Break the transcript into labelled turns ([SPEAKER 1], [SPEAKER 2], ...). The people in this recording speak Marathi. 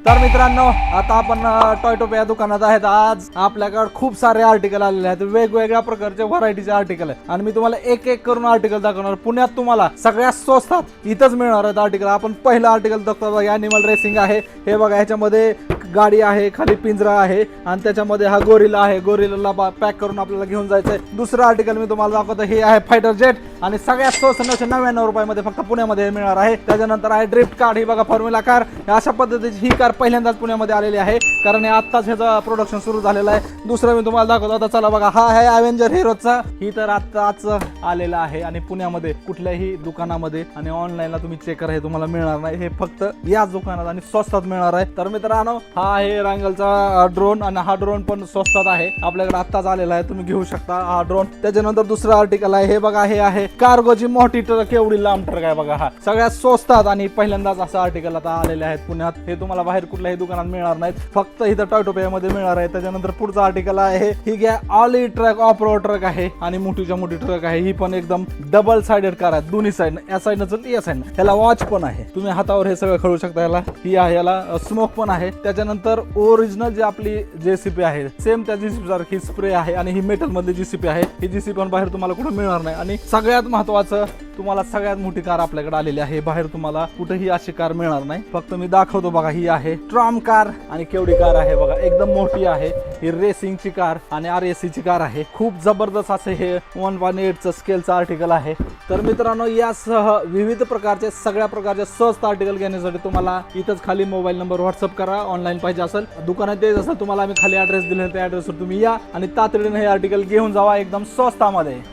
[SPEAKER 1] तर मित्रांनो, आता आपण टॉयटोप या दुकानात आहेत। आज आपल्याकडे खूप सारे आर्टिकल आलेले आहेत, वेगवेगळ्या प्रकारचे व्हरायटीचे आर्टिकल आहेत आणि मी तुम्हाला एक एक करून आर्टिकल दाखवणार। पुण्यात तुम्हाला सगळ्यात स्वस्तात इथंच मिळणार आहेत आर्टिकल। आपण पहिलं आर्टिकल बघतो, ॲनिमल रेसिंग आहे। हे बघा, ह्याच्यामध्ये गाडी आहे, खाली पिंजरा आहे आणि त्याच्यामध्ये हा गोरिला आहे। गोरिलाला पॅक करून आपल्याला घेऊन जायचंय। दुसरं आर्टिकल मी तुम्हाला दाखवतो, हे आहे फायटर जेट आणि सगळ्यात स्वस्त 999 रुपयामध्ये फक्त पुण्यामध्ये मिळणार आहे। त्याच्यानंतर आहे ड्रिफ्ट कार, ही बघा फॉर्म्युला कार। अशा पद्धतीची ही कार पहिल्यांदाच पुण्यामध्ये आलेली आहे, कारण आत्ताच ह्याचं प्रोडक्शन सुरू झालेलं आहे। दुसरं मी तुम्हाला दाखवतो, आता चला बघा, हा आहे अवेंजर हिरोचा। ही तर आत्ताच आलेला आहे आणि पुण्यामध्ये कुठल्याही दुकानामध्ये आणि ऑनलाईनला तुम्ही चेक करा, हे तुम्हाला मिळणार नाही। हे फक्त याच दुकानात आणि स्वस्तात मिळणार आहे। तर मित्रांनो, हा आहे रँगलचा ड्रोन आणि हा ड्रोन पण स्वस्तात आहे, आपल्याकडे आत्ताच आलेला आहे, तुम्ही घेऊ शकता हा ड्रोन। त्याच्यानंतर दुसरं आर्टिकल आहे, हे बघा, हे आहे कार्गोची मोठी ट्रक, एवढी लांब ट्रक आहे बघा। हा सगळ्यात स्वस्तात आणि पहिल्यांदाच असं आर्टिकल आता आलेले आहेत पुण्यात। हे तुम्हाला बाहेर कुठल्याही दुकानात मिळणार नाहीत, फक्त इथं टॉयटोपियामध्ये मिळणार आहे। त्याच्यानंतर पुढचं आर्टिकल आहे, ही घ्या ऑली ट्रक, ऑफ रोड ट्रक आहे आणि मोठीच्या मोठी ट्रक आहे। ही पण एकदम डबल साइडेड कार आहे, दोन्ही साइड, या साइडनं चलते या साइडनं। ह्याला वॉच पण आहे, तुम्ही हातावर हे सगळं खेळू शकता। ह्याला ही आहे, याला स्मोक पण आहे। त्याच्यानंतर ओरिजिनल जी आपली जेसीपी आहे, सेम त्या जेसीपी सारखी स्प्रे आहे आणि ही मेटल मधली जेसीपी आहे। ही जेसीपी पण बाहेर तुम्हाला कुठे मिळणार नाही। आणि सगळ्यात महत्वाचं, तुम्हाला सगळ्यात मोठी कार आपल्याकडे आलेली आहे, बाहेर तुम्हाला कुठेही अशी कार मिळणार नाही। फक्त मी दाखवतो बघा, ही आहे ट्रॉम कार आणि केवढी कार आहे बघा, एकदम मोठी आहे। ही रेसिंगची कार आणि RAC ची कार आहे। खूप जबरदस्त असं हे 1.8 स्केलचं आर्टिकल आहे। तर मित्रांनो, यासह विविध प्रकारचे सगळ्या प्रकारचे स्वस्त आर्टिकल घेण्यासाठी तुम्हाला इथंच खाली मोबाईल नंबर व्हॉट्सअप करा। ऑनलाईन पाहिजे असेल, दुकानात यायचं असेल, तुम्हाला आम्ही खाली ॲड्रेस दिले, त्या ॲड्रेसवर तुम्ही या आणि तातडीने हे आर्टिकल घेऊन जावा एकदम स्वस्तामध्ये।